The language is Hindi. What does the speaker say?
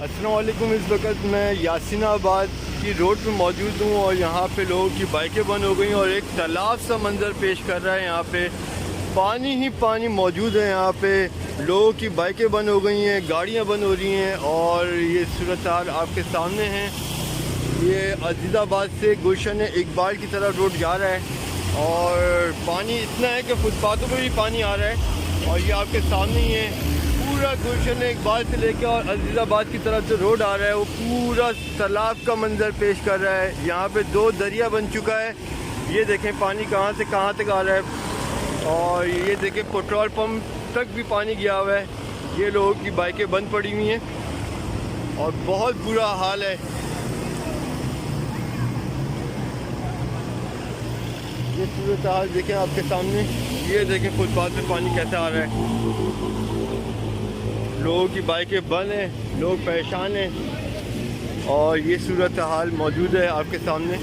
अस्सलाम वालेकुम। इस वक्त मैं यासिनाबाद की रोड पर मौजूद हूँ और यहाँ पे लोगों की बाइकें बंद हो गई और एक तालाब सा मंजर पेश कर रहा है। यहाँ पे पानी ही पानी मौजूद है। यहाँ पे लोगों की बाइकें बंद हो गई हैं, गाड़ियाँ बंद हो रही हैं और ये सूरत हाल आपके सामने है। ये अजीज़ाबाद से गुलशन इकबाल की तरफ रोड जा रहा है और पानी इतना है कि फुटपाथों पर भी पानी आ रहा है और ये आपके सामने ही है। पूरा गुलशन इकबाल से लेकर और अजीज़ाबाद की तरफ जो रोड आ रहा है वो पूरा तालाब का मंजर पेश कर रहा है। यहाँ पे 2 दरिया बन चुका है। ये देखें पानी कहाँ से कहाँ तक आ रहा है और ये देखें पेट्रोल पंप तक भी पानी गया हुआ है। ये लोगों की बाइकें बंद पड़ी हुई हैं और बहुत बुरा हाल है। ये सूरत हाल देखें आपके सामने। ये देखें फुटपाथ पे पानी कैसा आ रहा है। लोगों की बाइकें बंद हैं, लोग परेशान हैं और ये सूरत हाल मौजूद है आपके सामने।